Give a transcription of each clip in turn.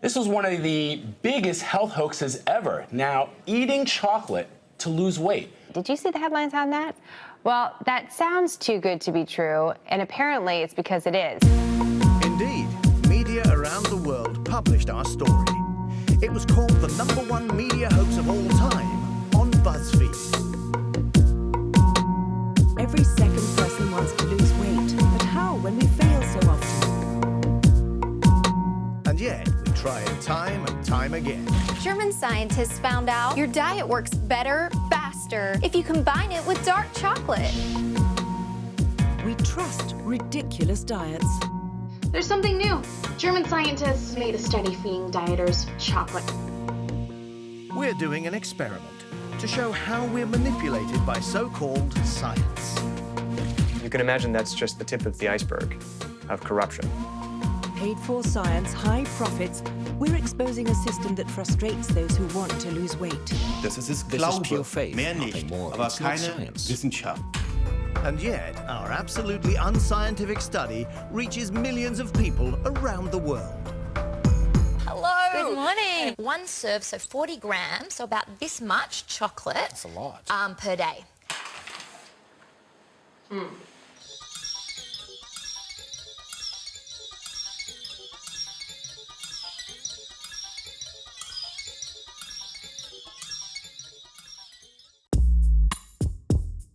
This was one of the biggest health hoaxes ever. Now, eating chocolate to lose weight. Did you see the headlines on that? Well, that sounds too good to be true, and apparently it's because it is. Indeed, media around the world published our story. It was called the #1 media hoax of all time on BuzzFeed. Every second person wants to lose weight, but how when we fail so often? And yet, we try it time and time again. German scientists found out your diet works better, faster, if you combine it with dark chocolate. We trust ridiculous diets. There's something new. German scientists made a study feeding dieters chocolate. We're doing an experiment to show how we're manipulated by so-called science. You can imagine that's just the tip of the iceberg of corruption. Paid for science, high profits. We're exposing a system that frustrates those who want to lose weight. Das ist Glaube, mehr nicht, aber keine Wissenschaft. And yet, our absolutely unscientific study reaches millions of people around the world. Hello. Good morning. One serve, so 40 grams, so about this much chocolate. That's a lot. Per day.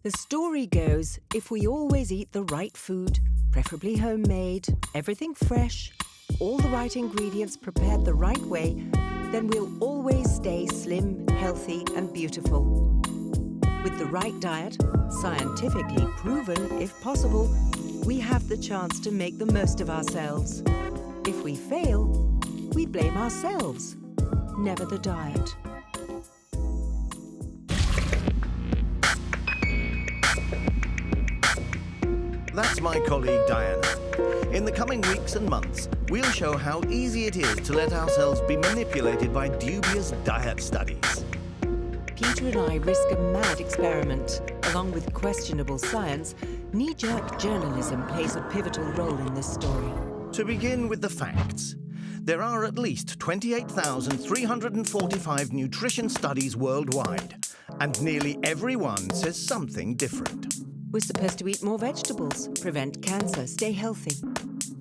The story goes, if we always eat the right food, preferably homemade, everything fresh, all the right ingredients prepared the right way, then we'll always stay slim, healthy, and beautiful. With the right diet, scientifically proven if possible, we have the chance to make the most of ourselves. If we fail, we blame ourselves, never the diet. That's my colleague Diana. In the coming weeks and months, we'll show how easy it is to let ourselves be manipulated by dubious diet studies. Peter and I risk a mad experiment. Along with questionable science, knee-jerk journalism plays a pivotal role in this story. To begin with the facts, there are at least 28,345 nutrition studies worldwide, and nearly every one says something different. We're supposed to eat more vegetables, prevent cancer, stay healthy.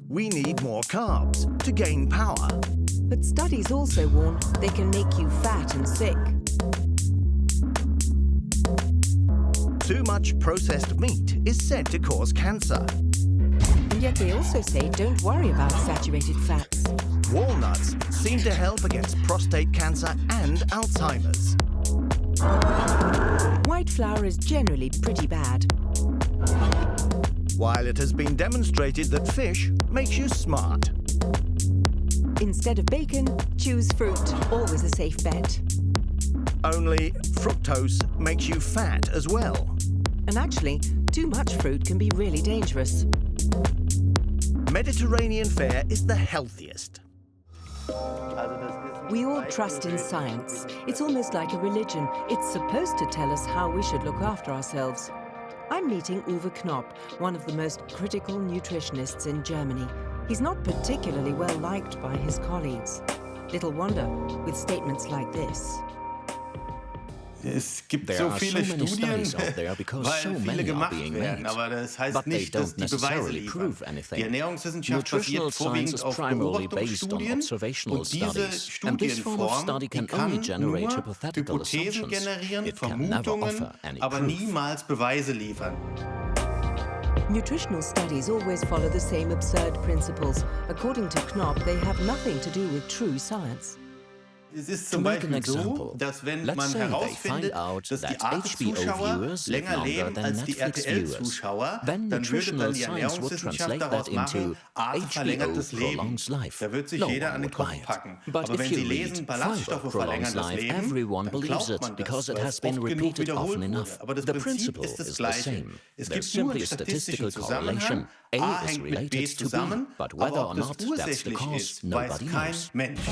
We need more carbs to gain power. But studies also warn they can make you fat and sick. Too much processed meat is said to cause cancer. And yet they also say don't worry about saturated fats. Walnuts seem to help against prostate cancer and Alzheimer's. White flour is generally pretty bad. While it has been demonstrated that fish makes you smart. Instead of bacon, choose fruit, always a safe bet. Only fructose makes you fat as well. And actually, too much fruit can be really dangerous. Mediterranean fare is the healthiest. We all trust in science. It's almost like a religion. It's supposed to tell us how we should look after ourselves. I'm meeting Uwe Knopp, one of the most critical nutritionists in Germany. He's not particularly well liked by his colleagues. Little wonder with statements like this. Es gibt so viele Studien, weil viele gemacht werden, aber das heißt nicht, dass die Beweise liefern. Die Ernährungswissenschaft basiert vorwiegend auf Beobachtungsstudien und diese Studienform, die kann nur Hypothesen generieren, Vermutungen, aber niemals Beweise liefern. Nutritional studies always follow the same absurd principles. According to Knopp, they have nothing to do with true science. Es ist zum Beispiel so, dass wenn man herausfindet, dass die Arte-Zuschauer länger leben als die RTL-Zuschauer, dann würde dann die Ernährungswissenschaft daraus machen, Arte verlängert das Leben. Da wird sich jeder an den Kopf packen. Aber wenn Sie lesen, Ballaststoffe verlängern das Leben, dann glaubt man das, weil es oft genug wiederholt wurde. Aber das Prinzip ist das Gleiche. Es gibt nur einen statistischen Zusammenhang. A hängt mit B zusammen, aber ob das ursächlich ist, weiß kein Mensch.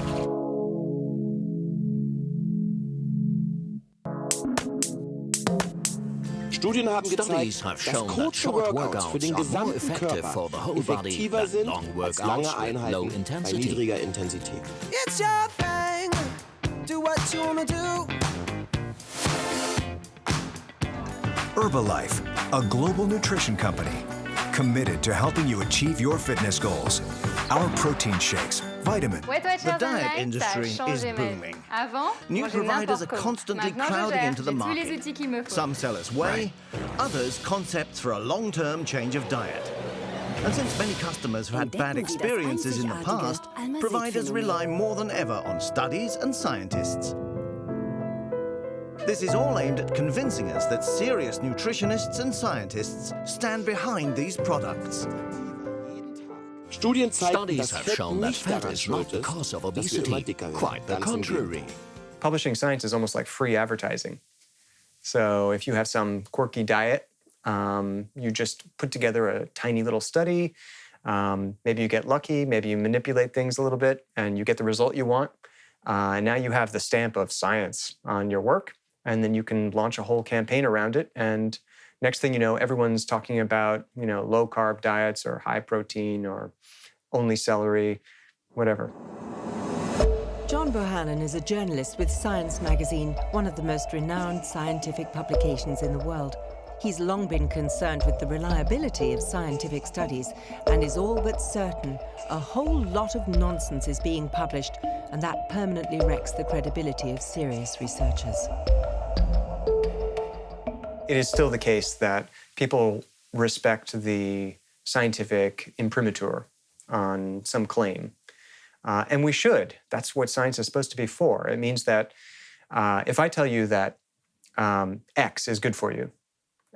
Studien haben Studies gezeigt, have dass shown that kurze short Workouts für den workouts are more gesamten effective Körper for the whole body effektiver than sind long als workouts lange with low Einheiten bei intensity. niedriger Intensität. It's your thing. Do what you wanna do. Herbalife, a global nutrition company, committed to helping you achieve your fitness goals. Our protein shakes, vitamin. The diet industry is booming. New providers are constantly crowding into the market. Some sell us whey, others concepts for a long-term change of diet. And since many customers have had bad experiences in the past, providers rely more than ever on studies and scientists. This is all aimed at convincing us that serious nutritionists and scientists stand behind these products. Studien zeigen, Studies dass have Fett shown that nicht fat daran is schuld not the ist, cause of dass wir immer obesity. dicker werden. Quite the Ganz im contrary. Gegenteil. Publishing science is almost like free advertising. So if you have some quirky diet, you just put together a tiny little study. Maybe you get lucky, maybe you manipulate things a little bit, and you get the result you want. And now you have the stamp of science on your work, and then you can launch a whole campaign around it. And next thing you know, everyone's talking about, low-carb diets or high protein or only celery, whatever. John Bohannon is a journalist with Science magazine, one of the most renowned scientific publications in the world. He's long been concerned with the reliability of scientific studies and is all but certain a whole lot of nonsense is being published, and that permanently wrecks the credibility of serious researchers. It is still the case that people respect the scientific imprimatur on some claim. And we should. That's what science is supposed to be for. It means that if I tell you that X is good for you,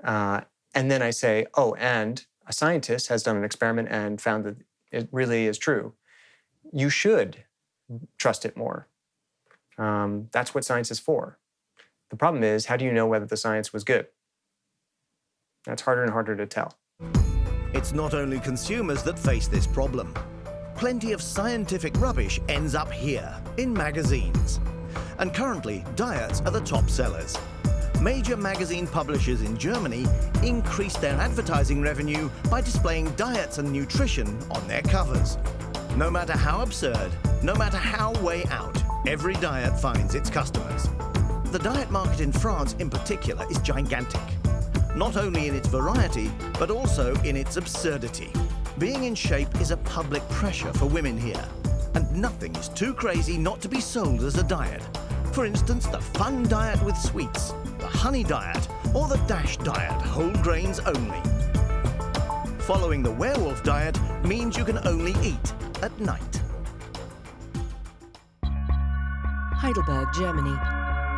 and then I say, oh, and a scientist has done an experiment and found that it really is true, you should trust it more. That's what science is for. The problem is, how do you know whether the science was good? That's harder and harder to tell. It's not only consumers that face this problem. Plenty of scientific rubbish ends up here, in magazines. And currently, diets are the top sellers. Major magazine publishers in Germany increased their advertising revenue by displaying diets and nutrition on their covers. No matter how absurd, no matter how way out, every diet finds its customers. The diet market in France in particular is gigantic. Not only in its variety, but also in its absurdity. Being in shape is a public pressure for women here, and nothing is too crazy not to be sold as a diet. For instance, the fun diet with sweets, the honey diet, or the dash diet, whole grains only. Following the werewolf diet means you can only eat at night. Heidelberg, Germany.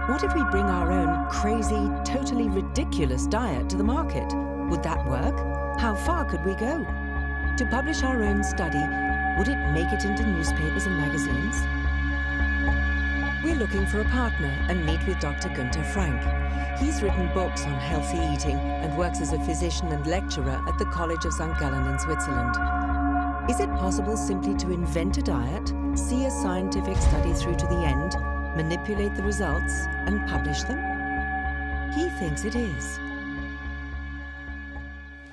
What if we bring our own crazy, totally ridiculous diet to the market? Would that work? How far could we go? To publish our own study, would it make it into newspapers and magazines? We're looking for a partner and meet with Dr. Günther Frank. He's written books on healthy eating and works as a physician and lecturer at the College of St. Gallen in Switzerland. Is it possible simply to invent a diet, see a scientific study through to the end, manipulate the results, and publish them? He thinks it is.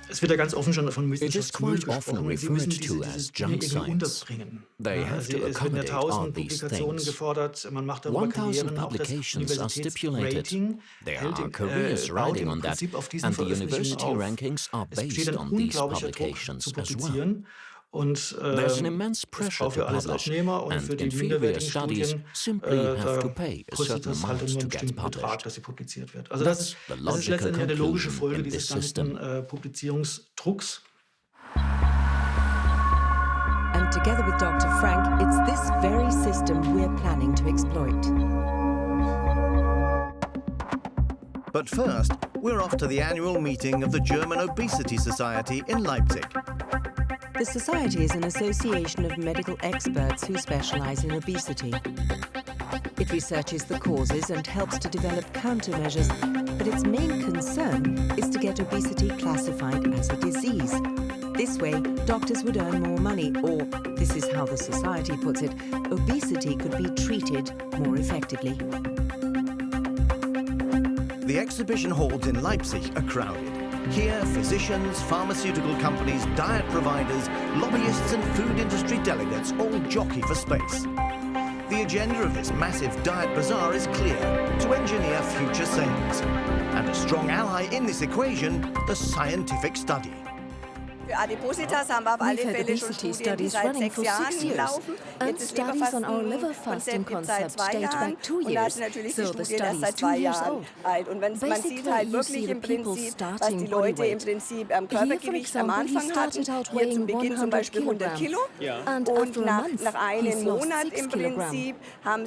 Es wird ja ganz offen schon von It is quite often referred to as junk science. They have to accommodate all these things. 1,000 publications are stipulated. There are careers riding on that, and the university rankings are based on these publications as well. There's an immense pressure to publish, and inferior studies simply have to pay a certain amount to get published. That's the logical conclusion in this system. And together with Dr. Frank, it's this very system we're planning to exploit. But first, we're off to the annual meeting of the German Obesity Society in Leipzig. The Society is an association of medical experts who specialize in obesity. It researches the causes and helps to develop countermeasures, but its main concern is to get obesity classified as a disease. This way, doctors would earn more money, or, this is how the Society puts it, obesity could be treated more effectively. The exhibition halls in Leipzig are crowded. Here, physicians, pharmaceutical companies, diet providers, lobbyists and food industry delegates all jockey for space. The agenda of this massive diet bazaar is clear: to engineer future sales. And a strong ally in this equation, the scientific study. We've had obesity studies running for 6 years, and studies on our liver fasting concept date back 2 years, so the study is 2 years old. Basically, you see the people starting body weight. Here, for example, he started out weighing 100 kilograms, and after a month, he's lost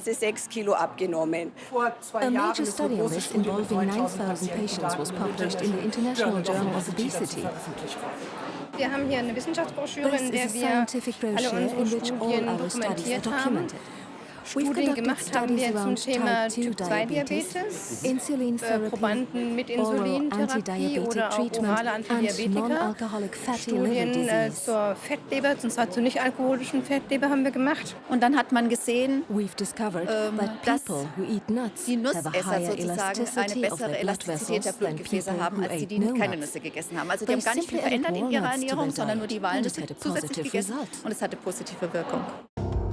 6 kilograms. A major study on this involving 9,000 patients was published in the International Journal of Obesity. Wir haben hier eine Wissenschaftsbroschüre, in der wir alle unsere Studien dokumentiert haben. Studien gemacht haben wir zum Thema Typ-2-Diabetes, Probanden mit Insulintherapie oder auch orale Antidiabetika, Studien zur Fettleber, und zwar zur nicht-alkoholischen Fettleber haben wir gemacht. Und dann hat man gesehen, dass die Nussesser sozusagen eine bessere Elastizität der Blutgefäße haben, als die keine Nüsse gegessen haben. Also die haben gar nicht viel verändert in ihrer Ernährung, sondern nur die Walnüsse zusätzlich gegessen und es hatte positive Wirkung.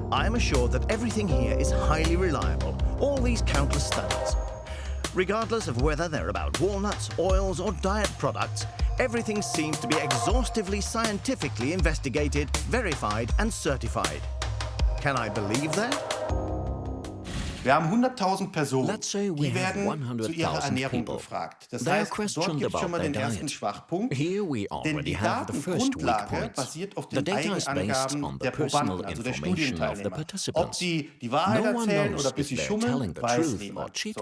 I'm assured that everything here is highly reliable, all these countless studies. Regardless of whether they're about walnuts, oils or diet products, everything seems to be exhaustively scientifically investigated, verified and certified. Can I believe that? Wir haben 100.000 Personen, die werden zu ihrer Ernährung befragt. Das heißt, dort gibt es schon mal den ersten Schwachpunkt, denn die Datengrundlage basiert auf den Eigenangaben der Probanden, also der Studienteilnehmer. Ob sie die Wahrheit erzählen oder bis sie schummeln, weiß niemand. So.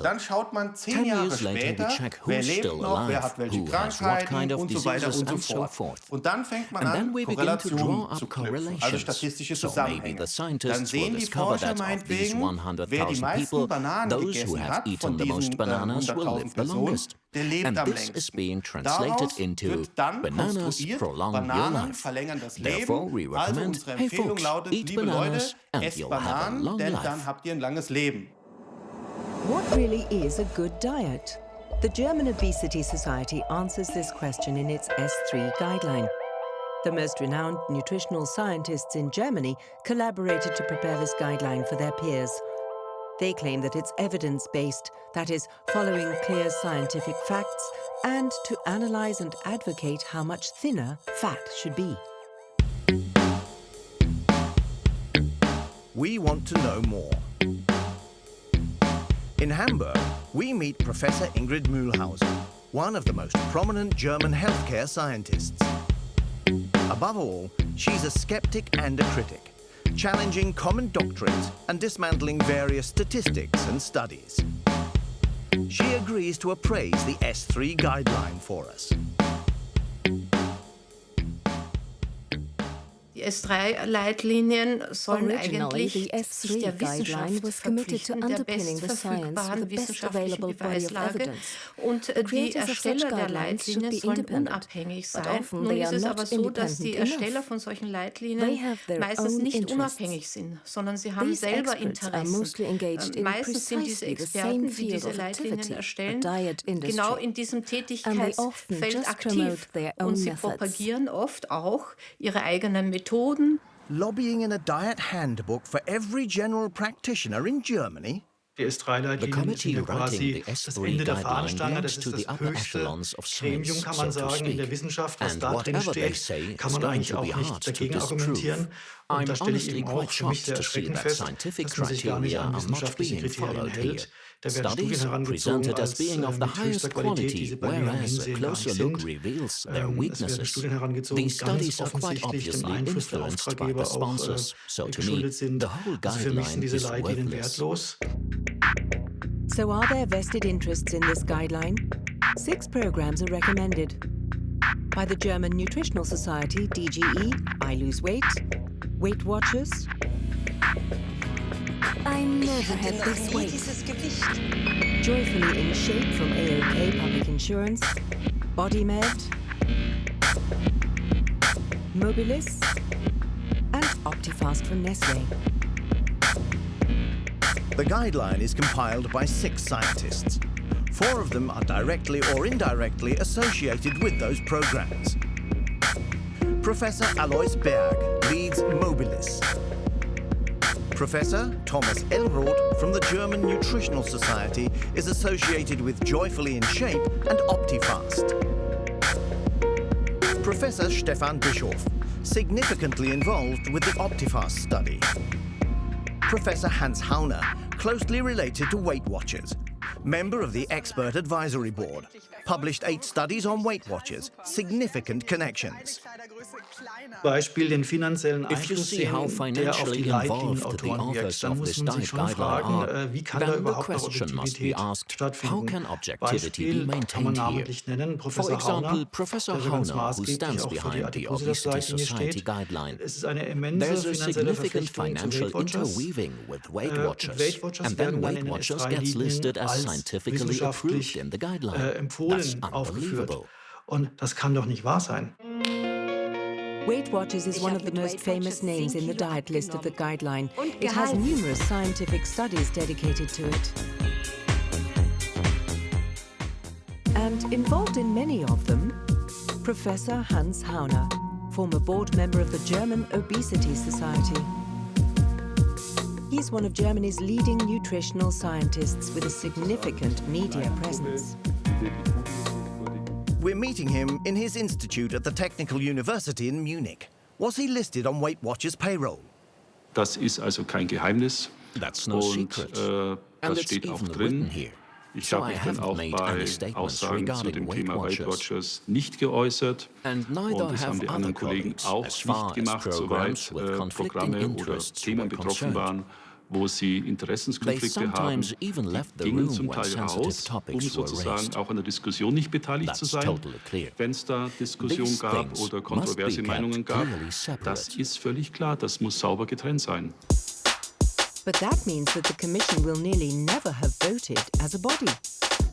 Dann schaut man 10 Jahre später, wer lebt noch, wer hat welche Krankheiten und so weiter und so fort. Und dann fängt man an, Korrelationen zu knüpfen, also statistische Zusammenhänge. Dann sehen die Forscher meinetwegen, wer die meisten Bananen gegessen hat von diesen 100.000 Personen, der lebt am längsten. Daraus wird dann konstruiert, Bananen verlängern das Leben. Also unsere Empfehlung lautet, liebe Leute, esst Bananen, denn dann habt ihr ein langes Leben. What really is a good diet? The German Obesity Society answers this question in its S3 guideline. The most renowned nutritional scientists in Germany collaborated to prepare this guideline for their peers. They claim that it's evidence-based, that is, following clear scientific facts, and to analyze and advocate how much thinner fat should be. We want to know more. In Hamburg, we meet Professor Ingrid Mühlhausen, one of the most prominent German healthcare scientists. Above all, she's a skeptic and a critic, challenging common doctrines and dismantling various statistics and studies. She agrees to appraise the S3 guideline for us. Die S3-Leitlinien sollen Originally, eigentlich the S3 sich der guideline was committed to Wissenschaft der underpinning the science with the best available body of evidence. Und die Creators of such Ersteller der guidelines should Leitlinien be sollen independent, unabhängig but sein. often Nun they ist are es not aber so, dass die independent Ersteller enough. von solchen They Leitlinien have their meistens own nicht interests. unabhängig sind, sondern sie haben These selber experts are mostly engaged Interessen. in Meistens sind diese precisely the same Experten, die field diese of Leitlinien activity, erstellen, the diet industry. genau in diesem And they often Tätigkeitsfeld just aktiv. promote their own Und sie methods. propagieren oft auch ihre eigenen Methoden. Lobbying in a diet handbook for every general practitioner in Germany? Die S3-Leitlinien sind ja quasi das Ende der Fahnenstange, das ist das höchste Gremium, kann man sagen, in der Wissenschaft. Was da drin steht, kann man eigentlich auch nicht dagegen argumentieren. Und da stelle ich eben auch für mich sehr erschreckend fest, dass man sich gar nicht an wissenschaftliche Kriterien hält. Da werden Studien herangezogen als mit höchster Qualität, die sie bei näherem Hinsehen gar nicht sind. Es werden Studien herangezogen, die ganz offensichtlich dem Einfluss der Auftraggeber auch geschuldet sind. Also für mich sind diese Leitlinien wertlos. So are there vested interests in this guideline? 6 programs are recommended. By the German Nutritional Society, DGE, I Lose Weight, Weight Watchers, I Never Had This Weight, Joyfully in Shape from AOK Public Insurance, BodyMed, Mobilis, and OptiFast from Nestlé. The guideline is compiled by 6 scientists. 4 of them are directly or indirectly associated with those programs. Professor Alois Berg leads Mobilis. Professor Thomas Elroth from the German Nutritional Society is associated with Joyfully in Shape and Optifast. Professor Stefan Bischoff, significantly involved with the Optifast study. Professor Hans Hauner, closely related to Weight Watchers, member of the Expert Advisory Board, published 8 studies on Weight Watchers, significant connections. Beispiel den finanziellen If you Einfluss see how sehen, der auf die financially involved the Leitlinien-Autoren authors wirkt, dann of muss this man sich diet schon guideline fragen, are, wie kann da then the überhaupt noch question must be Objektivität asked, how stattfinden? can objectivity be Beispiel kann man maintained here? namentlich nennen, For Professor example, Hauner, Professor der ganz Hauner, who maßgeblich stands auch für die behind the Obesity Adipositas-Leitlinie Society steht. guideline. Es ist eine immense There's a finanzielle significant Verpflichtung zu financial Weight Watchers. interweaving with Weight Watchers, Weight Watchers and then werden dann Weight in den Watchers S3 gets listed as als scientifically approved wissenschaftlich in the guideline. That's empfohlen aufgeführt. unbelievable. Und das kann doch nicht wahr sein. Weight Watchers is one of the most famous names in the diet list of the guideline. It has numerous scientific studies dedicated to it. And involved in many of them, Professor Hans Hauner, former board member of the German Obesity Society. He's one of Germany's leading nutritional scientists with a significant media presence. We're meeting him in his institute at the Technical University in Munich. Was he listed on Weight Watchers' payroll? Das ist also kein Geheimnis. That's no Und secret. das And steht it's auch even drin. written here. Ich So habe I mich dann haven't auch made bei any statements Aussagen zu regarding dem Weight Thema Weight Watchers. Watchers nicht geäußert. And neither Und das haben have die other anderen Kollegen colleagues, auch as far nicht as gemacht, programs soweit with conflicting Programme oder interests Themen were betroffen concerned. waren, wo sie They Interessenskonflikte haben. sometimes even left the Gingen room zum when Teil sensitive raus, topics were sozusagen raised. auch an der Diskussion nicht beteiligt zu That's sein. totally clear. Wenn es da Diskussion These gab things oder must kontroverse be kept Meinungen gab, clearly separate. das ist völlig klar, das muss sauber getrennt sein. But that means that the Commission will nearly never have voted as a body.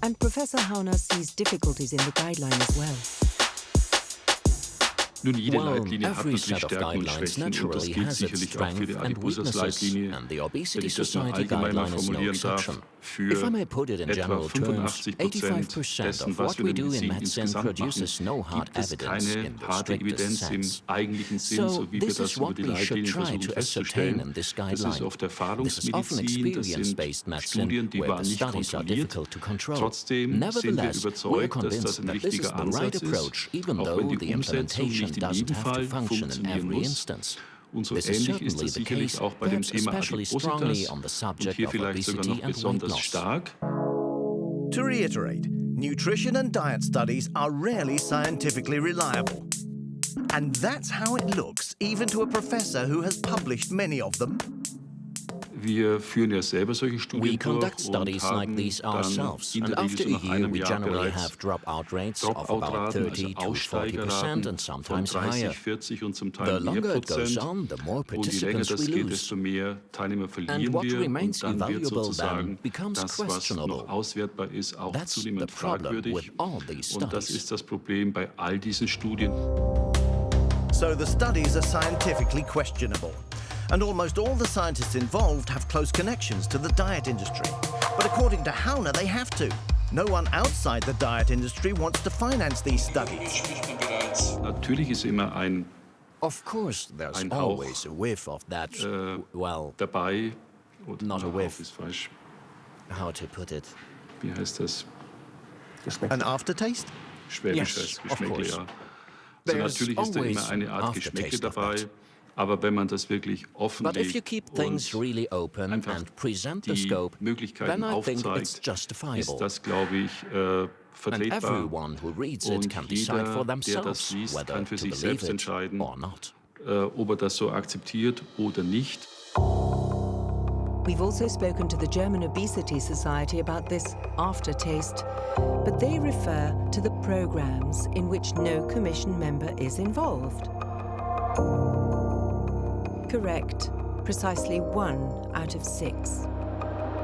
And Professor Hauner sees difficulties in the guideline as well. Nun, jede Well, Leitlinie hat every natürlich set of Stärken und guidelines Schwächen und das naturally gilt has its sicherlich auch für die strength and weaknesses, Adipositas-Leitlinie. and the Wenn Obesity ich das nur Society allgemein mal guideline is no formulieren darf, exception. für If I may put it in etwa general terms, 85% 85% dessen, of was what wir we in der do in Medizin medicine insgesamt machen, produces no hard gibt es evidence keine in the harte strictest Evidenz im sense. eigentlichen Sinn, So so wie wir this das is über what die we should Leitlinien try versuchen to ascertain festzustellen. in this Das ist guideline. oft This is often Erfahrungsmedizin, das sind experience-based medicine, Studien, die where waren the nicht studies are kontrolliert. difficult to control. Trotzdem sind wir Nevertheless, we're überzeugt, dass das convinced ein that this is richtiger the right Ansatz approach, ist, even auch though wenn the die Umsetzung implementation nicht in doesn't jedem have to Fall function in funktionieren every muss. instance. Und so This is ähnlich ist certainly es the sicherlich case, auch bei dem perhaps Thema especially strongly Adipositas on the und subject hier of vielleicht sogar obesity noch and weight besonders loss. stark. To reiterate, nutrition and diet studies are rarely scientifically reliable. And that's how it looks, even to a professor who has published many of them. Wir führen ja selber solche We Studien conduct durch und studies like haben these dann ourselves, in and der Regel after so a nach year einem we Jahr generally bereits have dropout rates of about Dropout-Raten, 30 also to 40% Aussteigerraten and von sometimes higher. 30, 40 und zum The Teil mehr longer it goes Prozent. on, the more Und je länger participants das we geht, lose. desto mehr Teilnehmer And verlieren what wir remains und dann wird evaluable sozusagen then becomes das, was questionable. noch auswertbar ist, auch That's the zunehmend problem with fragwürdig. all these Und das studies. ist das Problem bei all diesen Studien. So the studies are scientifically questionable. And almost all the scientists involved have close connections to the diet industry. But according to Hauner, they have to. No one outside the diet industry wants to finance these studies. Natürlich ist immer ein Of course, there's ein Hauch, always a whiff of that, well, dabei. Oder not a whiff. Hauch ist falsch. How to put it? Wie heißt das? An aftertaste? Schwäbisch Yes, heißt of Geschmäckle, course. ja. Also There's natürlich ist da always immer eine Art aftertaste Geschmäckle of dabei, that. aber wenn man das wirklich But if you offenlegt keep things und really open einfach and present the die scope, Möglichkeiten then I think it's aufzeigt, ist justifiable. das, glaube ich, And vertretbar. everyone who reads it Und can decide for jeder, der das themselves liest, whether kann für to sich believe selbst it entscheiden, or not. ob er das so akzeptiert oder nicht. We've also spoken to the German Obesity Society about this aftertaste, but they refer to the programs in which no commission member is involved. Correct. Precisely 1 out of 6.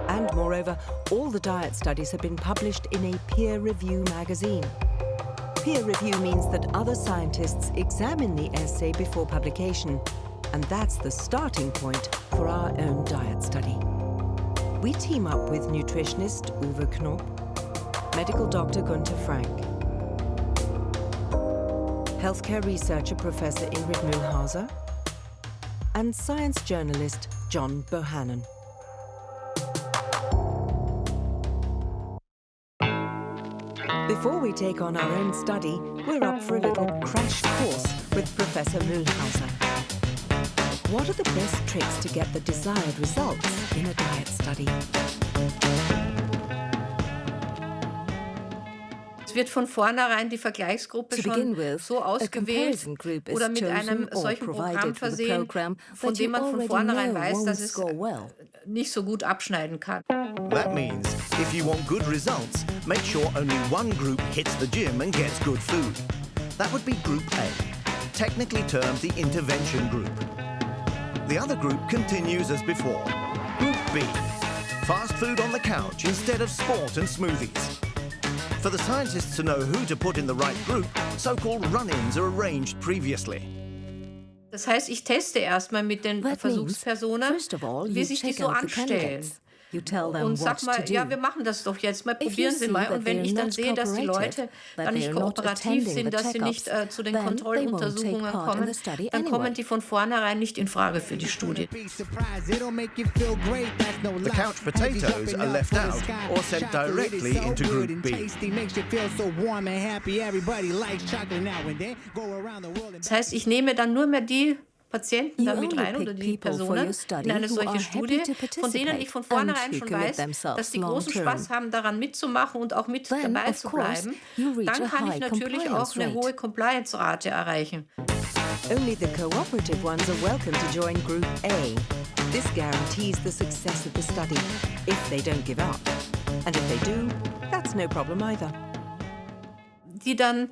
And moreover, all the diet studies have been published in a peer review magazine. Peer review means that other scientists examine the essay before publication, and that's the starting point for our own diet study. We team up with nutritionist Uwe Knopp, medical doctor Gunther Frank, healthcare researcher Professor Ingrid Mühlhauser, and science journalist John Bohannon. Before we take on our own study, we're up for a little crash course with Professor Mühlhauser. What are the best tricks to get the desired results in a diet study? Es wird von vornherein die Vergleichsgruppe schon so ausgewählt oder mit einem solchen Programm versehen, von dem man von vornherein weiß, dass es nicht so gut abschneiden kann. That means if you want good results, make sure only one group hits the gym and gets good food. That would be Group A, technically termed the intervention group. The other group continues as before. Group B, fast food on the couch instead of sport and smoothies. For the scientists to know who to put in the right group, so-called run-ins are arranged previously. Das heißt, ich teste erstmal mit den Versuchspersonen, wie sich die so anstellen. Und sag mal, ja, wir machen das doch jetzt mal, probieren Sie mal. Und wenn ich dann sehe, dass die Leute dann nicht kooperativ sind, dass sie nicht zu den Kontrolluntersuchungen kommen, dann kommen die von vornherein nicht in Frage für die Studie. The couch potatoes are left out or sent directly into Group B. Das heißt, ich nehme dann nur mehr die Patienten da mit rein oder die Personen in eine solche Studie, von denen ich von vornherein schon weiß, dass die großen Spaß haben, daran mitzumachen und auch mit dabei zu bleiben. Dann kann ich natürlich auch eine hohe Compliance-Rate erreichen. Only the cooperative ones are welcome to join Group A. This guarantees the success of the study, if they don't give up. And if they do, that's no problem either. Die dann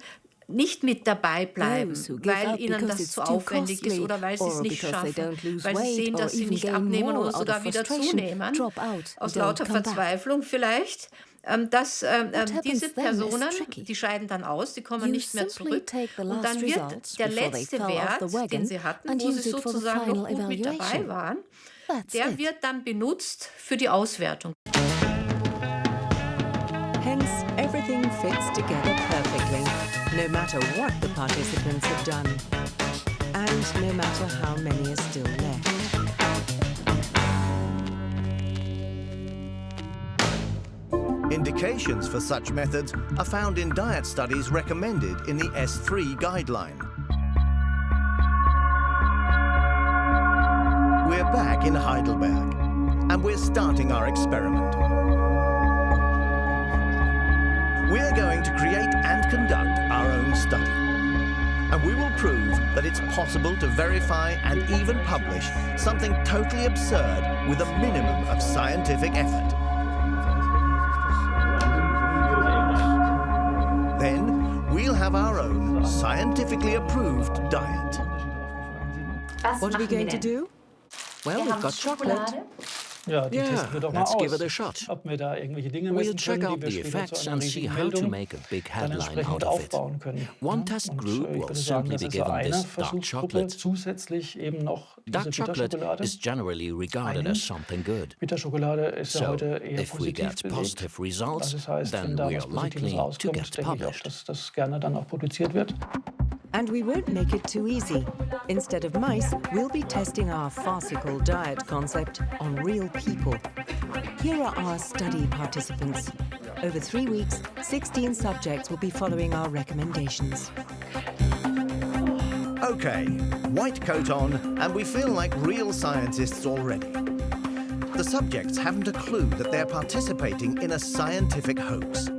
nicht mit dabei bleiben, weil ihnen das zu aufwendig ist oder weil sie es nicht schaffen, weil sie sehen, dass sie nicht abnehmen oder sogar wieder zunehmen, aus lauter Verzweiflung vielleicht, dass diese Personen, die scheiden dann aus, die kommen nicht mehr zurück und dann wird der letzte Wert, den sie hatten, wo sie sozusagen noch gut mit dabei waren, der wird dann benutzt für die Auswertung. Hence, everything fits together perfectly, no matter what the participants have done, and no matter how many are still left. Indications for such methods are found in diet studies recommended in the S3 guideline. We're back in Heidelberg, and we're starting our experiment. We're going to create and conduct our own study. And we will prove that it's possible to verify and even publish something totally absurd with a minimum of scientific effort. Then we'll have our own scientifically approved diet. What are we going to do? Well, we've got chocolate. Ja, die testen wir doch mal let's aus, give it a shot. ob wir da irgendwelche Dinge We'll messen check können, out die wir the später effects zu einer and see riesigen how to Meldung make a big dann headline entsprechend out of it. aufbauen können. One test group Ich will würde sagen, simply dass be es given einer this dark Versuchsgruppe chocolate. zusätzlich eben noch diese Dark chocolate Bitterschokolade. is generally regarded as something good. Bitterschokolade ist ja So, heute eher if we positiv get belegt. positive results, Das heißt, wenn then da we was are Positives likely to rauskommt, get denke ich auch, published. dass das gerne dann auch publiziert wird. And we won't make it too easy. Instead of mice, we'll be testing our farcical diet concept on real people. Here are our study participants. Over 3 weeks, 16 subjects will be following our recommendations. Okay, white coat on, and we feel like real scientists already. The subjects haven't a clue that they're participating in a scientific hoax.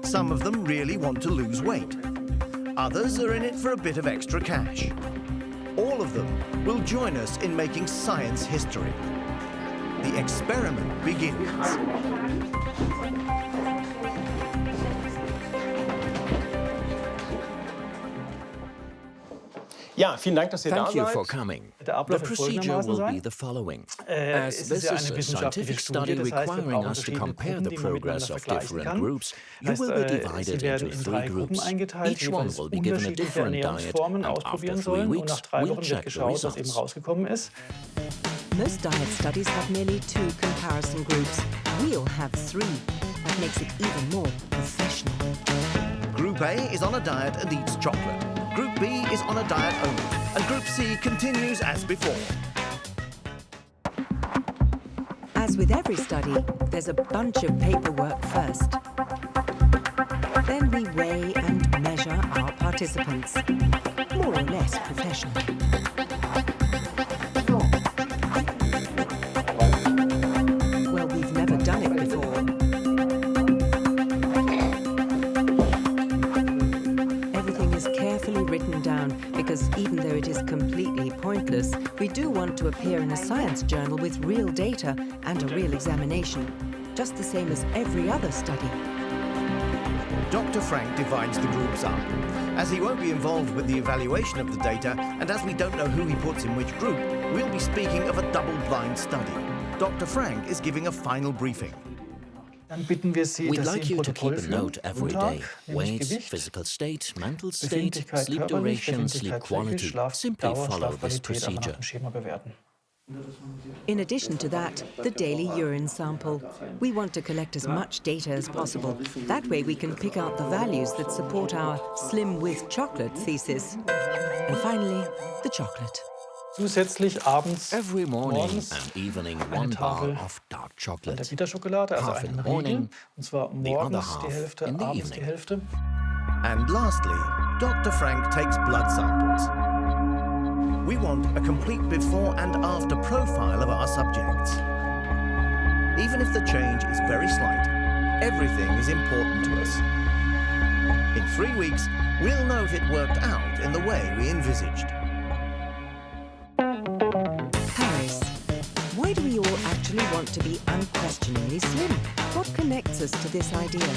Some of them really want to lose weight. Others are in it for a bit of extra cash. All of them will join us in making science history. The experiment begins. Ja, vielen Dank, dass ihr da Thank you seid. for coming. Der The Ablauf wird procedure folgendermaßen will be sein. the following. Es As ist this ja is eine a wissenschaftliche scientific Studie, study das heißt, wir requiring brauchen us to verschiedene compare Gruppen, the die man progress miteinander of vergleichen different kann. groups, you Heißt, will be sie divided werden into in 3 3 Gruppen groups. eingeteilt, Each one jeweils will be given a unterschiedliche different diet, Ernährungsformen and ausprobieren after 3 sollen. Und weeks, nach 3 we'll Wochen wird check the geschaut, was eben results. rausgekommen ist. Most diet studies have merely 2 comparison groups. We'll have 3. That makes it even more professional. Group A is on a diet and eats chocolate. Group B is on a diet only. And Group C continues as before. As with every study, there's a bunch of paperwork first. Then we weigh and measure our participants, more or less professionally. Well, we've never done it before. Everything is carefully written down because even though it is completely pointless, we do want to appear in a science journal with real data and a real examination, just the same as every other study. Dr. Frank divides the groups up. As he won't be involved with the evaluation of the data, and as we don't know who he puts in which group, we'll be speaking of a double-blind study. Dr. Frank is giving a final briefing. We'd like you to keep a note every day. Weight, physical state, mental state, sleep duration, sleep quality. Simply follow this procedure. In addition to that, the daily urine sample. We want to collect as much data as possible. That way we can pick out the values that support our slim with chocolate thesis. And finally, the chocolate. Every morning and evening, one bar of dark chocolate. Half in the morning, the other half in the evening. And lastly, Dr. Frank takes blood samples. We want a complete before and after profile of our subjects. Even if the change is very slight, everything is important to us. In 3 weeks, we'll know if it worked out in the way we envisaged. Paris. Why do we all actually want to be unquestioningly slim? What connects us to this idea?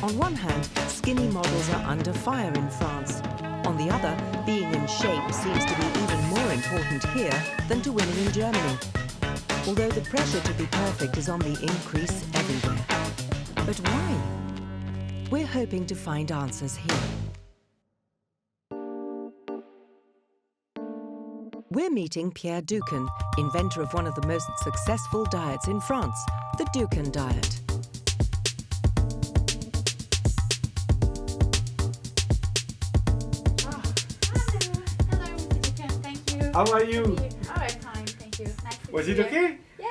On one hand, skinny models are under fire in France. On the other, being in shape seems to be even more important here than to women in Germany. Although the pressure to be perfect is on the increase everywhere. But why? We're hoping to find answers here. We're meeting Pierre Ducan, inventor of one of the most successful diets in France, the Ducan diet. How are you? All right, fine, thank you. Nice to Was be it here. okay? Yeah,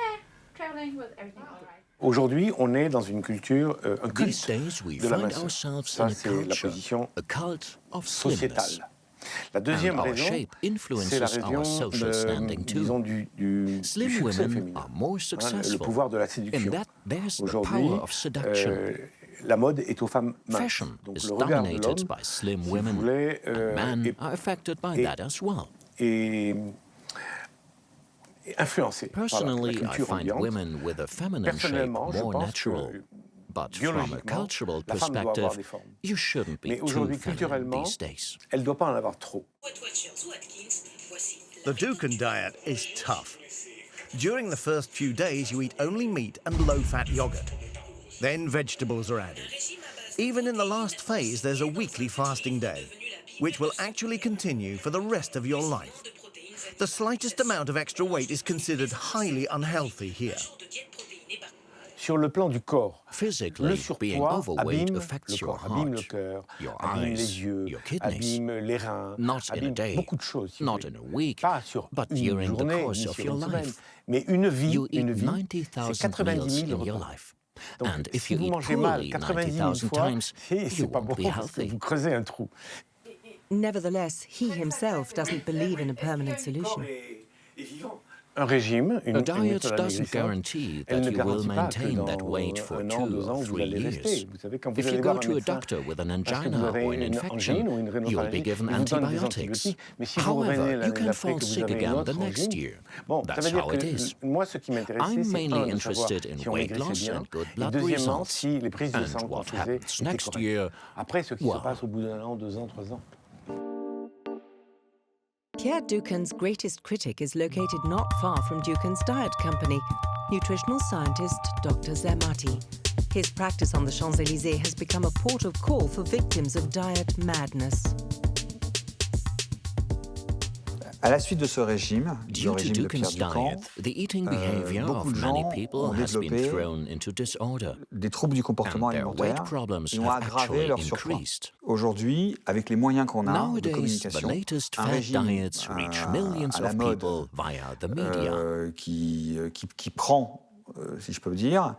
traveling with everything all right. Aujourd'hui, on est dans une culture, un These culte days we de la find minceur. ourselves Ça, in a c'est la culture, position a cult of slimness. sociétale. La deuxième And our raison, shape c'est la influences our raison, social standing disons, too. du Slim succès women féminin. are more Hein, le successful. pouvoir de la In séduction. that there's the Aujourd'hui, power of seduction. la mode est aux femmes minces. Fashion Donc is le regard de dominated l'homme, by slim si women, vous voulez, and men are affected by that as well. est influencé par la Personally, I culture find ambiante. women with a feminine shape Personnellement, je more pense natural. que But from a biologiquement, cultural la femme doit avoir perspective, des formes. you shouldn't be Mais too aujourd'hui, feminine culturellement, these days. elle ne doit pas en avoir trop. The Ducan diet is tough. During the first few days, you eat only meat and low-fat yogurt. Then vegetables are added. Even in the last phase, there's a weekly fasting day, which will actually continue for the rest of your life. The slightest amount of extra weight is considered highly unhealthy here. Sur le plan du corps, le Physically, being surpoids overweight abîme affects le your corps, abîme le heart, cœur, your abîme eyes, les yeux, your kidneys. abîme les reins, Not in a abîme day, beaucoup de choses. si not vous in a voulez. week, Pas sur but une during the journée, course ni of sur your une semaine. life. Mais une vie, You eat c'est 90,000 90 meals 000 in your repas. life. Donc, And if si you vous eat mangez mal poorly 90 000 90,000 fois, times, c'est you pas won't bon, be parce que healthy. vous creusez un trou. Nevertheless, he himself doesn't believe in a permanent solution. Un régime, A une diet méthode doesn't amaigrissante, guarantee elle that ne you will garantit pas que maintain dans that weight for 1 an, 2 2 ans, or vous 3 allez years. rester. Vous savez, quand vous If allez you voir go un to a médecin, doctor with an parce que angina vous avez or an une infection, angine ou une you'll be rhinopharyngite, given il vous donne des antibiotics. antibiotiques. Mais si vous revenez However, l'année you can d'après fall que vous sick avez une again autre the next angine, year. bon, ça That's veut dire how it is. que moi, ce qui m'intéressait, I'm c'est mainly de savoir interested in si on weight maigrissait loss bien, and good et blood deuxièmement, results. si les prises de And sang qu'on what faisait happens étaient next correctes. year? Après, ce qui se Well, passe au bout d'1 an, 2 ans, 3 ans. Pierre Ducan's greatest critic is located not far from Ducan's Diet Company, nutritional scientist Dr. Zermati. His practice on the Champs-Élysées has become a port of call for victims of diet madness. À la suite de ce régime, le Due to régime de Dukin's Pierre Ducan, diet, the eating behavior beaucoup of de many gens people ont has been développé thrown into disorder, des troubles du comportement and their weight alimentaire problems et ont have aggravé actually leur surpoids. increased. Aujourd'hui, avec les moyens qu'on a de Nowadays, the communication, latest un fad régime diets reach millions à la of mode people via the media. qui prend, si je peux dire,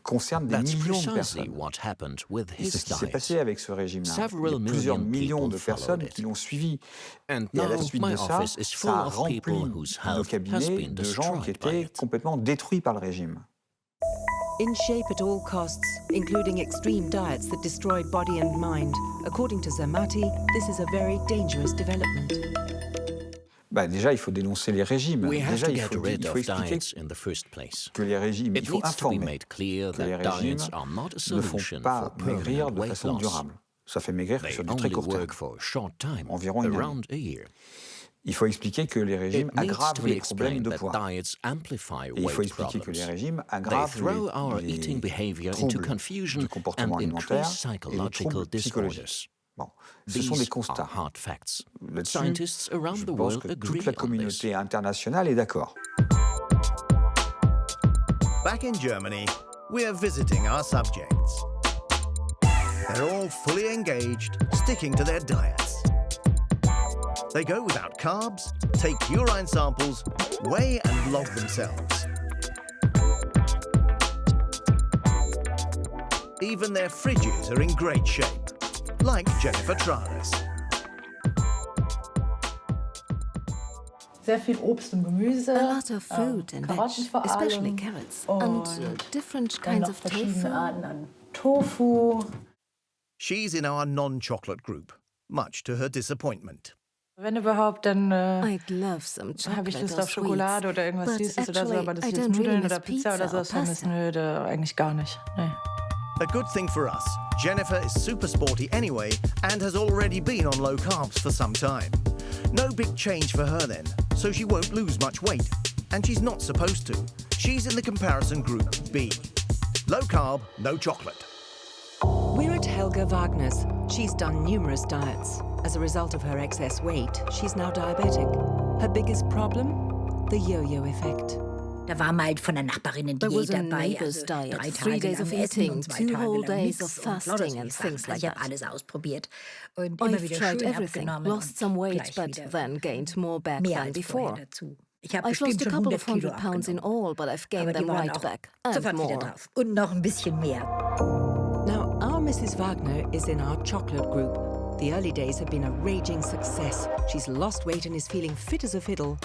concerne des That's millions de precisely personnes. what happened with Et c'est his ce qui s'est diet. passé avec ce régime-là. Il y Several a plusieurs million millions de people personnes followed it. qui l'ont suivi. And Et à la now suite my de ça, office is full ça a of rempli people whose nos health has cabinets been de gens qui destroyed by étaient it. complètement détruits par le régime. In shape at all costs, including extreme diets that destroy body and mind. According to Zermati, this is a very dangerous development. Déjà, il faut dénoncer les régimes. We have Déjà, to il get faut rid of expliquer diets in the first place. que les régimes, It il faut needs to be informer made clear que les that régimes diets are not a ne font solution pas for maigrir permanent de weight façon loss. durable. Ça fait maigrir They sur du très only court terme, work for a short time, environ une année. around a year. Il faut expliquer que les régimes It needs to aggravent be les problèmes explained de that poids. diets amplify Et il faut weight expliquer que les problems. régimes They aggravent throw our les eating behavior into troubles confusion du comportement and alimentaire increase et les psychological troubles psychologiques. disorders. Bon, ce sont des These constats. are hard facts. Là-dessus, Scientists around je the pense world que agree toute la on this. communauté internationale est d'accord. Back in Germany, we are visiting our subjects. They're all fully engaged, sticking to their diets. They go without carbs, take urine samples, weigh and log themselves. Even their fridges are in great shape, like Jennifer Tranes. Sehr viel Obst und Gemüse, a lot of fruit and veg, Karotten vor especially allem, carrots, und and different dann kinds noch of verschiedene tofu. Arten an Tofu. She's in our non-chocolate group, much to her disappointment. Wenn überhaupt, dann I'd love some habe ich chocolate Lust or auf Schokolade sweets, oder irgendwas but Süßes oder so, actually, aber das I jetzt don't really Nudeln miss oder Pizza oder pizza so, or ist dann pasta. nö, eigentlich gar nicht. Nee. A good thing for us, Jennifer is super sporty anyway and has already been on low carbs for some time. No big change for her then, so she won't lose much weight. And she's not supposed to. She's in the comparison group B. Low carb, no chocolate. We're at Helga Wagner's. She's done numerous diets. As a result of her excess weight, she's now diabetic. Her biggest problem? The yo-yo effect. Da war mal von der Nachbarin eine There was Diät a dabei, neighbor's also diet, 3 3 Tage days lang of Essen eating, und 2 2 Tage whole lang days nichts of und lauter fasting solche and Sachen. things Also like ich habe that. alles ausprobiert und immer I've wieder tried schön everything, abgenommen lost some und weight, gleich but wieder then gained more back mehr than als before. vorher dazu. Ich habe I've lost bestimmt a schon couple of 100 Kilo 100 pounds in abgenommen. all, but I've gained Aber die them waren right auch back and sofort wieder more. drauf. Und noch ein bisschen mehr. Now, our Mrs. Wagner is in our chocolate group. The early days have been a raging success. She's lost weight and is feeling fit as a fiddle.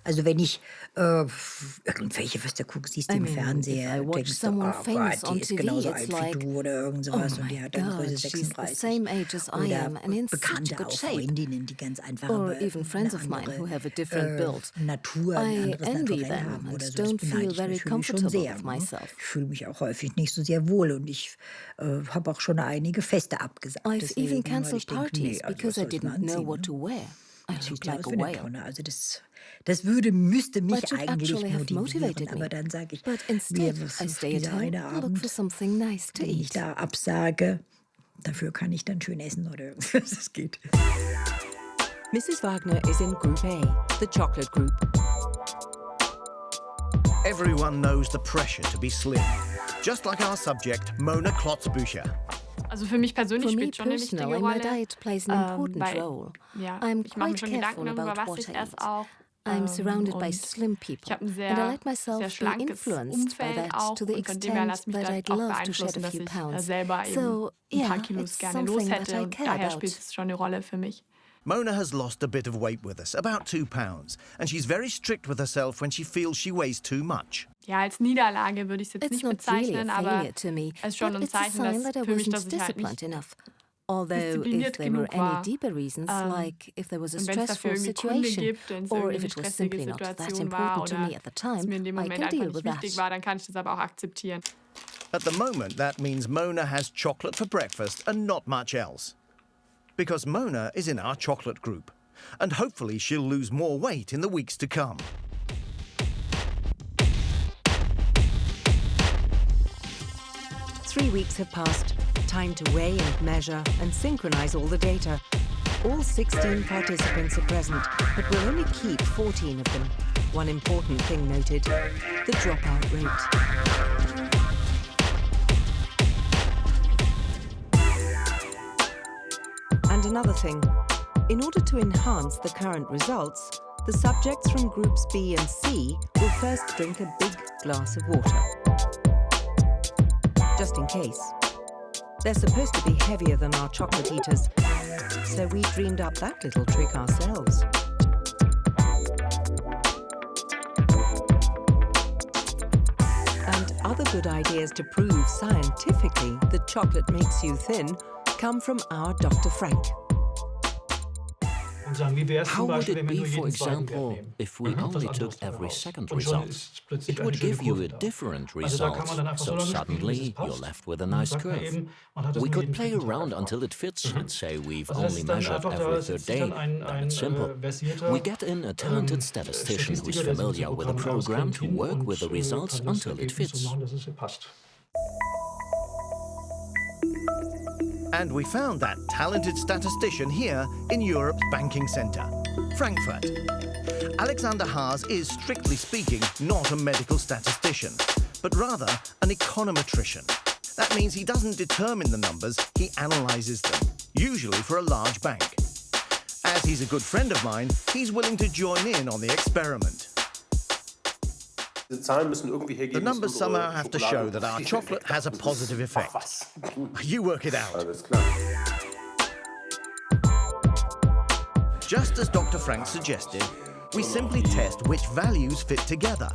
Also wenn ich irgendwelche, was du guckst, siehst du im Fernseher, denkst du, oh Gott, die ist genauso alt wie du oder irgend sowas und die hat dann Größe 36. Same age as I am and in such Bekannte good auch, shape. Freundinnen, die ganz einfach Or even friends of mine who have a different build. Natur, ein I anderes envy Naturell them haben oder and so. Das don't feel beneide ich very natürlich schon comfortable sehr. with Ne? myself. Ich fühle mich auch häufig nicht so sehr wohl und ich habe auch schon einige Feste abgesagt. I've Deswegen, even weil cancelled ich denke, parties nee, also because I was soll ich denn didn't know anziehen, what ne? to wear. I Das looked sieht ja like aus a wie eine whale. Tonne. Also das müsste mich That should eigentlich actually have motivieren. motivated Aber me. dann sage ich, But instead, was I ist stay at dieser home eine and look Abend, for something nice to den ich eat. da absage. Dafür kann ich dann schön essen oder irgendwas. Das geht. Mrs. Wagner is in Group A, the chocolate group. Everyone knows the pressure to be slim. Just like our subject, Mona Klotzbücher. Also für mich persönlich For me spielt schon eine wichtige personally, my Rolle. diet plays an important weil, role. ja, I'm ich mache mir quite schon careful Gedanken darüber, about was what ich I esse eat. auch. I'm surrounded by Und slim ich people, habe ein and I sehr, let myself sehr be schlankes influenced by Umfeld that auch to the und von dem her extent lasse mich that das I'd auch love to shed beeinflussen, a dass few ich pounds. selber eben So, ein paar yeah, Kilos it's gerne los something that hätte I und care daher about. spielt es schon eine Rolle für mich. Mona has lost a bit of weight with us, about 2 pounds, and she's very strict with herself when she feels she weighs too much. Ja, als Niederlage würde ich es jetzt It's nicht not really bezeichnen, a aber failure to me, es ist schon but ein it's a Zeichen sign that I für mich, dass wasn't ich halt disciplined nicht enough. Although if diszipliniert there were genug war. any deeper reasons, like if there was a Und wenn es dafür stressful irgendwie Gründe situation, gibt, wenn es or irgendwie if eine it was stressige simply not that Situation war important to oder me at the es time, mir in dem I Moment can einfach deal nicht with wichtig that. war, dann kann ich das aber auch akzeptieren. At the moment, that means Mona has chocolate for breakfast and not much else. Because Mona is in our chocolate group, and hopefully she'll lose more weight in the weeks to come. Three weeks have passed. Time to weigh and measure and synchronize all the data. All 16 participants are present, but we'll only keep 14 of them. One important thing noted, the dropout rate. And another thing, in order to enhance the current results, the subjects from groups B and C will first drink a big glass of water. Just in case. They're supposed to be heavier than our chocolate eaters, so we dreamed up that little trick ourselves. And other good ideas to prove scientifically that chocolate makes you thin come from our Dr. Frank. How would it be, for example, if we only took every second result? It would give you a different result, so suddenly you're left with a nice curve. We could play around until it fits and say we've only measured every third day. Then it's simple. We get in a talented statistician who's familiar with the program to work with the results until it fits. And we found that talented statistician here in Europe's banking centre, Frankfurt. Alexander Haas is, strictly speaking, not a medical statistician, but rather an econometrician. That means he doesn't determine the numbers, he analyses them, usually for a large bank. As he's a good friend of mine, he's willing to join in on the experiment. The numbers somehow have to show that our chocolate has a positive effect. You work it out. Just as Dr. Frank suggested, we simply test which values fit together.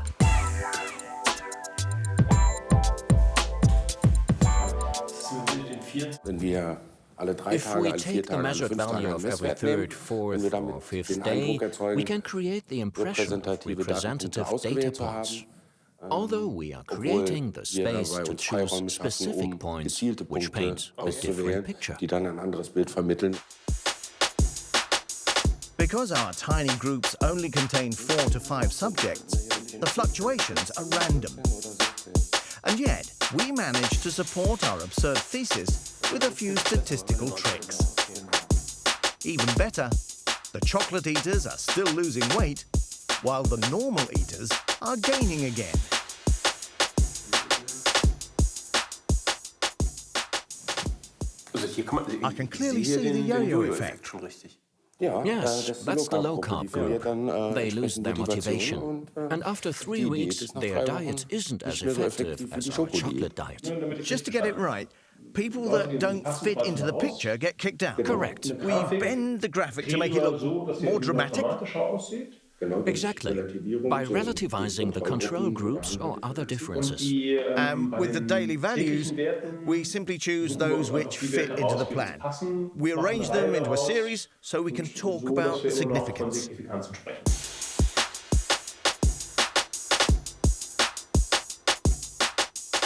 If we take the measured value of every third, fourth, or fifth day, we can create the impression of representative data points. Although we are creating the space to choose specific points which paint a different picture. Because our tiny groups only contain 4 to 5 subjects, the fluctuations are random. And yet, we managed to support our absurd thesis with a few statistical tricks. Even better, the chocolate eaters are still losing weight, while the normal eaters are gaining again. I can clearly see the yo-yo effect. Yes, that's the low-carb group. They lose their motivation. And after 3 weeks, their diet isn't as effective as our chocolate diet. Just to get it right, people that don't fit into the picture get kicked out. Correct. We bend the graphic to make it look more dramatic. Exactly, by relativizing the control groups or other differences. With the daily values, we simply choose those which fit into the plan. We arrange them into a series so we can talk about significance.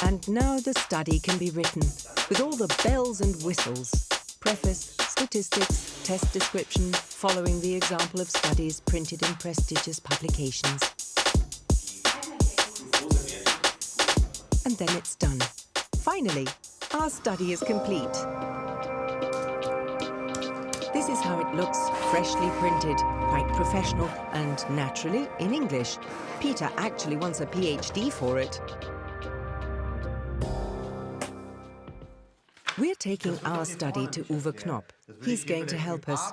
And now the study can be written, with all the bells and whistles. Preface, statistics, test description, following the example of studies printed in prestigious publications. And then it's done. Finally, our study is complete. This is how it looks, freshly printed, quite professional, and naturally in English. Peter actually wants a PhD for it. We're taking our study to Uwe Knopp. He's going to help us.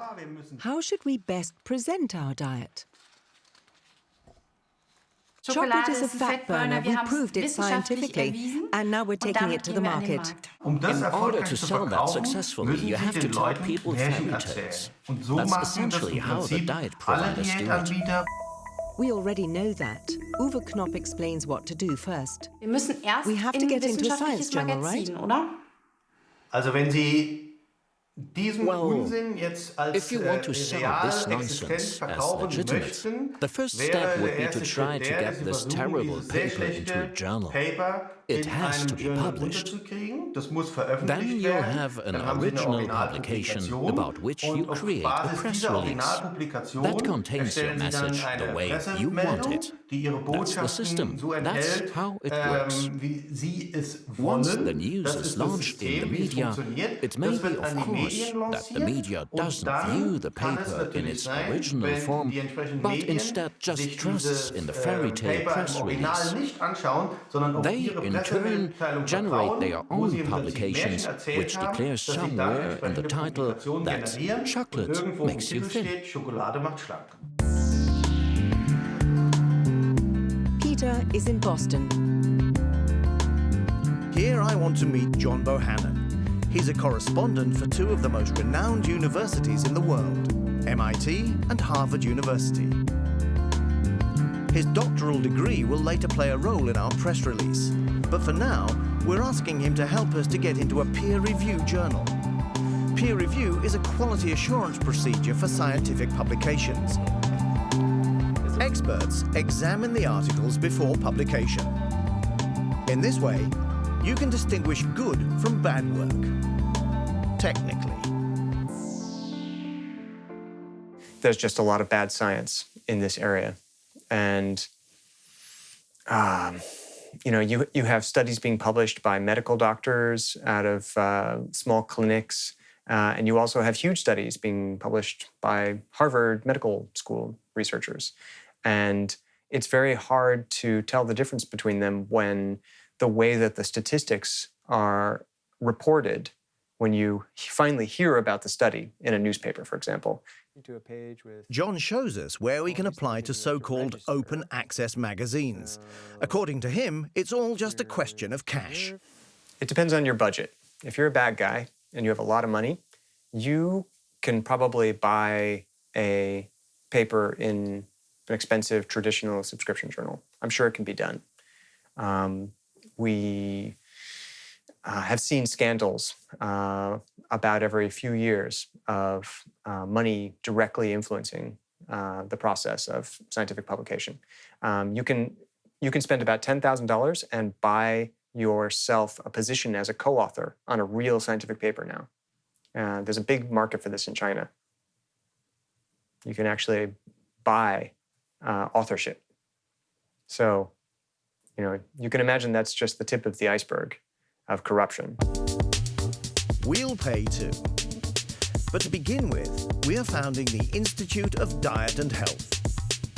How should we best present our diet? Chocolate is a fat burner. We proved it scientifically, and now we're taking it to the market. In order to sell that successfully, you have to tell people fairy tales. That's essentially how the diet providers do it. We already know that. Uwe Knopp explains what to do first. We have to get into a science journal, right? Also wenn Sie diesen Well, Unsinn jetzt als if you want to sell this real nonsense existent as verkaufen legitimate, möchten, the first step wäre would der be to erste try Schritt to der, get dass Sie this versuchen, terrible dieses sehr paper into a schlechte journal. Paper It in has to einem be Journal published. unterzukriegen. Das muss Then veröffentlicht you'll werden. have an Dann haben Sie eine original publication Originalpublikation. about which you Und auf create a Basis press dieser release. Originalpublikation That contains your erstellen Sie dann message the eine way you want Pressemeldung, it. die Ihre That's the system. Botschaften so That's enthält, how it works. wie Sie es Once wollen. the news Das is ist das launched in the System, wie es media, funktioniert. it may Das be, wird of an die course, promise that the media doesn't view the paper in its original form, but instead just trusts in the fairy tale press release. They, in turn, generate their own publications, which declares somewhere in the title that chocolate makes you thin. Peter is in Boston. Here I want to meet John Bohannon. He's a correspondent for two of the most renowned universities in the world, MIT and Harvard University. His doctoral degree will later play a role in our press release. But for now, we're asking him to help us to get into a peer-review journal. Peer review is a quality assurance procedure for scientific publications. Experts examine the articles before publication. In this way, you can distinguish good from bad work, technically. There's just a lot of bad science in this area. And, you have studies being published by medical doctors out of small clinics, and you also have huge studies being published by Harvard Medical School researchers. And it's very hard to tell the difference between them when the way that the statistics are reported, when you finally hear about the study in a newspaper, for example. John shows us where we can apply to so-called open access magazines. According to him, it's all just a question of cash. It depends on your budget. If you're a bad guy and you have a lot of money, you can probably buy a paper in an expensive traditional subscription journal. I'm sure it can be done. We have seen scandals about every few years of money directly influencing the process of scientific publication. You can spend about $10,000 and buy yourself a position as a co-author on a real scientific paper now. There's a big market for this in China. You can actually buy authorship. So, you can imagine that's just the tip of the iceberg of corruption. We'll pay too. But to begin with, we are founding the Institute of Diet and Health,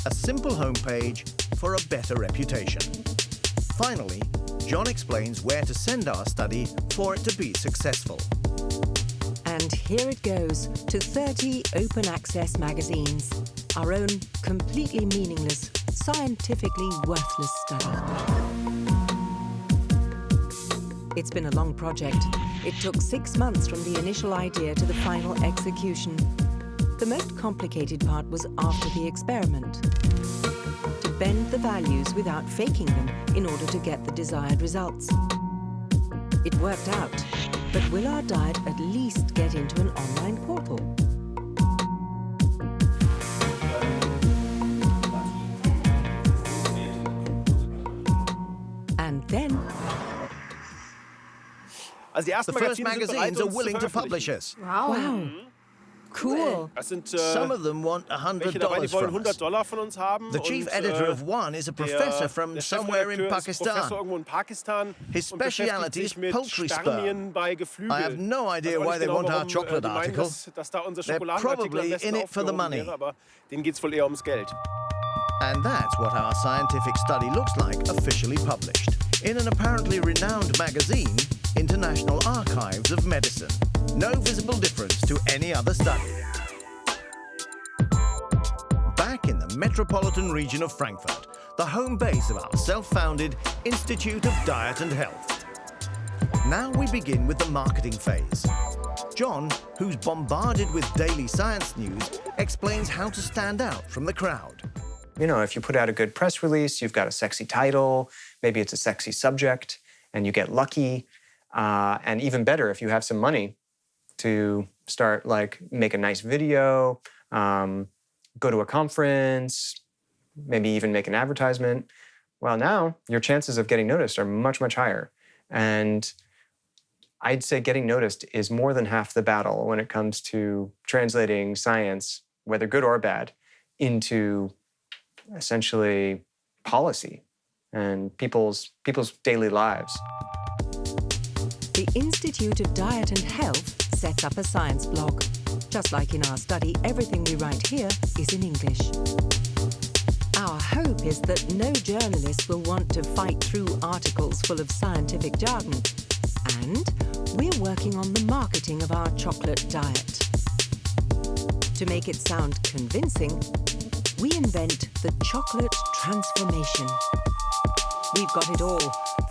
a simple homepage for a better reputation. Finally, John explains where to send our study for it to be successful. And here it goes to 30 open access magazines. Our own completely meaningless, scientifically worthless study. It's been a long project. It took 6 months from the initial idea to the final execution. The most complicated part was after the experiment. To bend the values without faking them in order to get the desired results. It worked out, but will our diet at least get into an online portal? And then... The first magazines are willing to publish us. Wow. Cool. Some of them want $100 from us. The chief editor of one is a professor from somewhere in Pakistan. His speciality is poultry sperm. I have no idea why they want our chocolate article. They're probably in it for the money. And that's what our scientific study looks like officially published. In an apparently renowned magazine, International Archives of Medicine. No visible difference to any other study. Back in the metropolitan region of Frankfurt, the home base of our self-founded Institute of Diet and Health. Now we begin with the marketing phase. John, who's bombarded with daily science news, explains how to stand out from the crowd. If you put out a good press release, you've got a sexy title, maybe it's a sexy subject, and you get lucky. And even better, if you have some money to start, make a nice video, go to a conference, maybe even make an advertisement. Well, now your chances of getting noticed are much, much higher. And I'd say getting noticed is more than half the battle when it comes to translating science, whether good or bad, into essentially policy and people's daily lives. The Institute of Diet and Health sets up a science blog. Just like in our study, everything we write here is in English. Our hope is that no journalist will want to fight through articles full of scientific jargon. And we're working on the marketing of our chocolate diet. To make it sound convincing, we invent the chocolate transformation. We've got it all,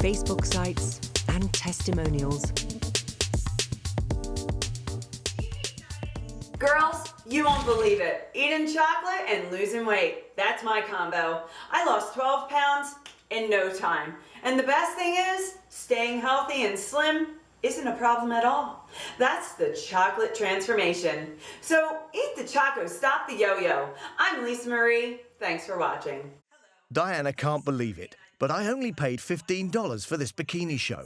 Facebook sites and testimonials. Girls, you won't believe it. Eating chocolate and losing weight. That's my combo. I lost 12 pounds in no time. And the best thing is, staying healthy and slim isn't a problem at all. That's the chocolate transformation. So eat the choco, stop the yo-yo. I'm Lisa Marie. Thanks for watching. Diana can't believe it, but I only paid $15 for this bikini show.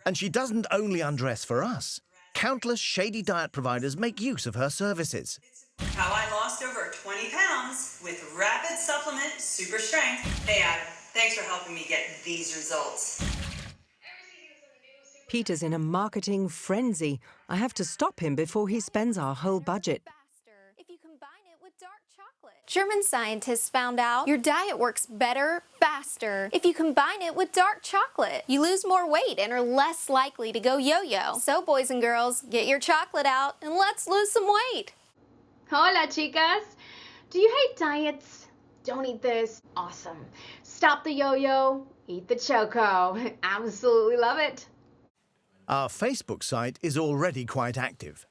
And she doesn't only undress for us. Countless shady diet providers make use of her services. How I lost over 20 pounds with Rapid Supplement Super Strength. Hey Adam, thanks for helping me get these results. Peter's in a marketing frenzy. I have to stop him before he spends our whole budget. German scientists found out your diet works better, faster, if you combine it with dark chocolate. You lose more weight and are less likely to go yo-yo. So boys and girls, get your chocolate out and let's lose some weight. Hola, chicas. Do you hate diets? Don't eat this. Awesome. Stop the yo-yo. Eat the choco. Absolutely love it. Our Facebook site is already quite active.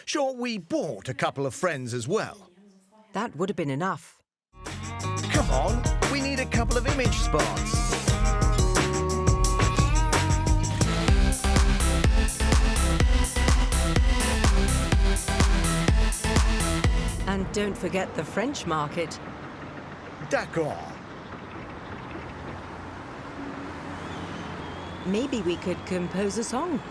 Sure, we bought a couple of friends as well. That would have been enough. Come on, we need a couple of image spots. And don't forget the French market. D'accord. Maybe we could compose a song.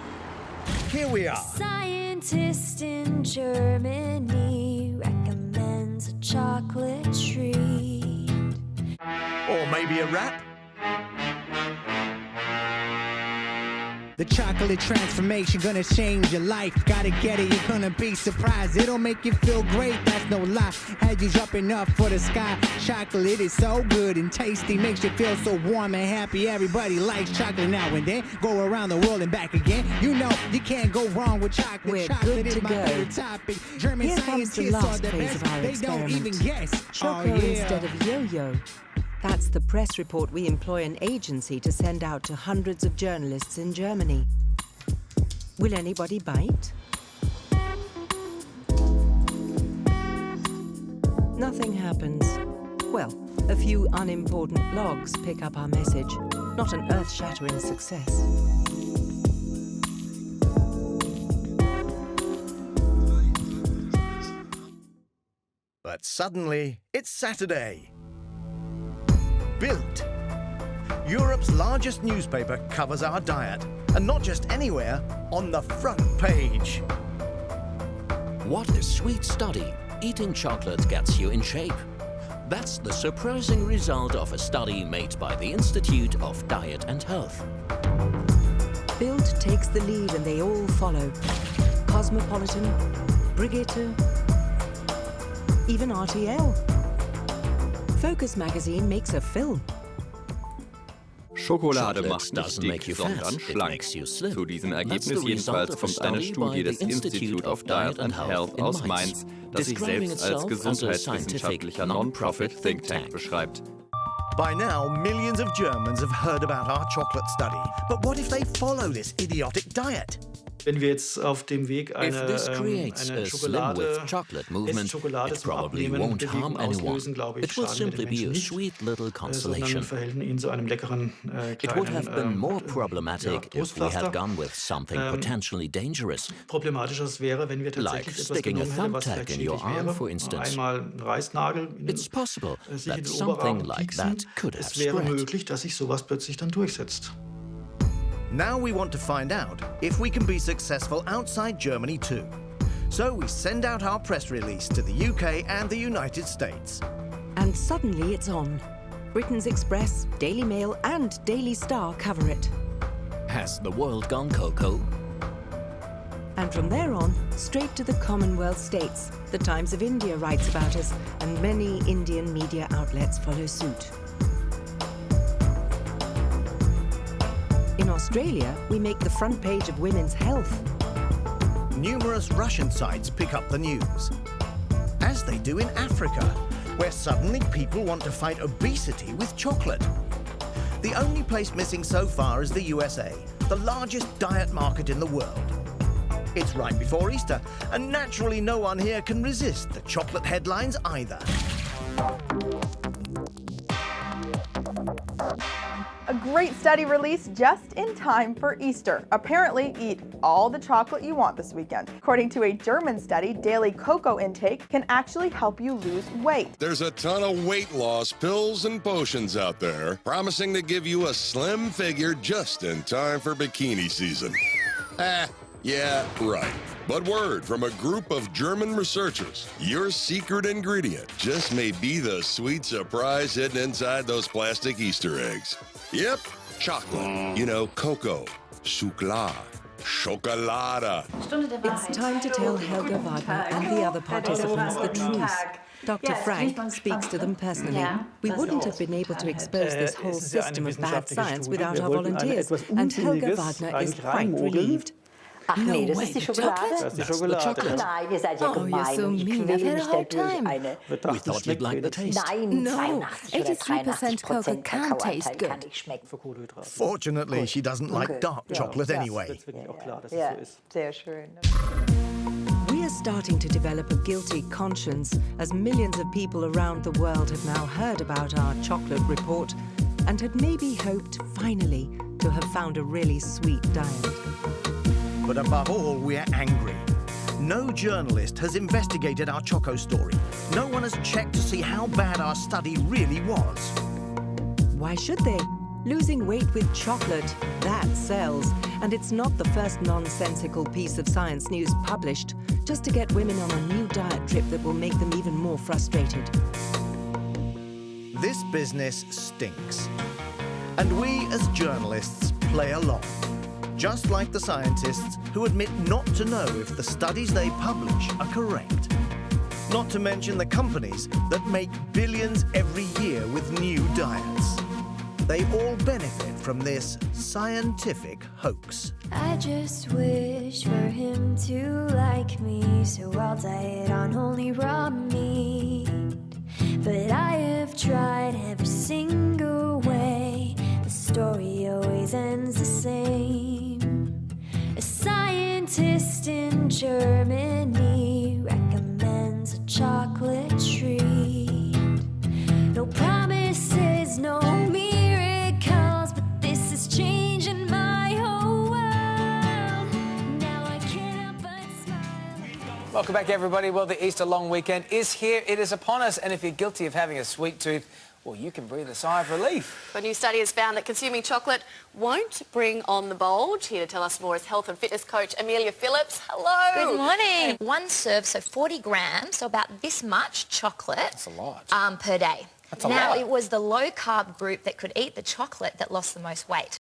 Here we are. Scientist in Germany recommends a chocolate treat. Or maybe a rap? The chocolate transformation gonna change your life. Gotta get it, you're gonna be surprised. It'll make you feel great, that's no lie. Had you jumping up for the sky. Chocolate is so good and tasty, makes you feel so warm and happy. Everybody likes chocolate now and then. Go around the world and back again. You know you can't go wrong with chocolate. We're chocolate good to is my go. favorite topic. German Here comes the scientists are last the phase best. of our They don't even experiment. guess. Choco instead of yo-yo. That's the press report we employ an agency to send out to hundreds of journalists in Germany. Will anybody bite? Nothing happens. Well, a few unimportant blogs pick up our message. Not an earth-shattering success. But suddenly, it's Saturday. Bild. Europe's largest newspaper covers our diet, and not just anywhere, on the front page. What a sweet study. Eating chocolate gets you in shape. That's the surprising result of a study made by the Institute of Diet and Health. Bild takes the lead and they all follow. Cosmopolitan, Brigitte, even RTL. Focus magazine makes a film. Schokolade Chocolate macht nicht doesn't make dick, you fat, sondern it schlank. makes you slim. Zu diesem That's Ergebnis the result jedenfalls of a kommt eine study Studie by des the Institute of Diet and Health aus Mainz, das sich describing selbst als itself as a gesundheitswissenschaftlicher scientific Non-Profit Think Tank beschreibt. By now, millions of Germans have heard about our chocolate study. But what if they follow this idiotic diet? Wenn wir jetzt auf dem Weg If this creates eine a slim with chocolate movement, Schokolade it zum probably Abnehmen won't harm Bewegung anyone. auslösen, glaube ich, It will schaden wir den simply be Menschen a nicht, sweet little sondern consolation. verhelfen ihn zu einem leckeren It would have been kleinen more problematic if we had gone with something potentially dangerous, Problematisches wäre, wenn wir like tatsächlich etwas sticking a genommen hätten, was thumbtack vielleicht in your schädlich arm, wäre. for instance. Einmal ein Reißnagel It's possible sich in that den something Oberarm like pieksen. that could have Es wäre spread. möglich, dass sich sowas plötzlich dann durchsetzt. Now we want to find out if we can be successful outside Germany too. So we send out our press release to the UK and the United States. And suddenly it's on. Britain's Express, Daily Mail and Daily Star cover it. Has the world gone cocoa? And from there on, straight to the Commonwealth states. The Times of India writes about us, and many Indian media outlets follow suit. In Australia, we make the front page of Women's Health. Numerous Russian sites pick up the news, as they do in Africa, where suddenly people want to fight obesity with chocolate. The only place missing so far is the USA, the largest diet market in the world. It's right before Easter, and naturally no one here can resist the chocolate headlines either. A great study released just in time for Easter. Apparently, eat all the chocolate you want this weekend. According to a German study, daily cocoa intake can actually help you lose weight. There's a ton of weight loss pills and potions out there promising to give you a slim figure just in time for bikini season. Yeah, right. But word from a group of German researchers, your secret ingredient just may be the sweet surprise hidden inside those plastic Easter eggs. Yep, chocolate. You know, cocoa, chocolat, chocolada. It's time to tell Helga Wagner and the other participants the truth. Dr. Frank speaks to them personally. We wouldn't have been able to expose this whole system of bad science without our volunteers, and Helga Wagner is quite relieved. Ach nee, das ist die Schokolade? Das ist die Schokolade. Nein, ihr seid ja gemein. You're so mean. I've had a hard time. We thought you'd like the taste. Nein, No, 83% cocoa can't taste good. kann nicht schmecken. Fortunately, she doesn't like dark chocolate anyway. Ja, sehr schön. We are starting to develop a guilty conscience as millions of people around the world have now heard about our chocolate report and had maybe hoped, finally, to have found a really sweet diet. But above all, we're angry. No journalist has investigated our Choco story. No one has checked to see how bad our study really was. Why should they? Losing weight with chocolate, that sells. And it's not the first nonsensical piece of science news published, just to get women on a new diet trip that will make them even more frustrated. This business stinks. And we, as journalists, play along. Just like the scientists who admit not to know if the studies they publish are correct. Not to mention the companies that make billions every year with new diets. They all benefit from this scientific hoax. I just wish for him to like me, so I'll diet on only raw meat. But I have tried every single way. The story always ends the same. A scientist in Germany recommends a chocolate treat. No promises, no miracles, but this is changing my whole world. Now I can't help but smile. Welcome back, everybody. Well, the Easter long weekend is here. It is upon us. And if you're guilty of having a sweet tooth, well, you can breathe a sigh of relief. A new study has found that consuming chocolate won't bring on the bulge. Here to tell us more is health and fitness coach Amelia Phillips. Hello. Good morning. One serve, so 40 grams, so about this much chocolate. That's a lot. Per day. That's a now, lot. it was the low-carb group that could eat the chocolate that lost the most weight.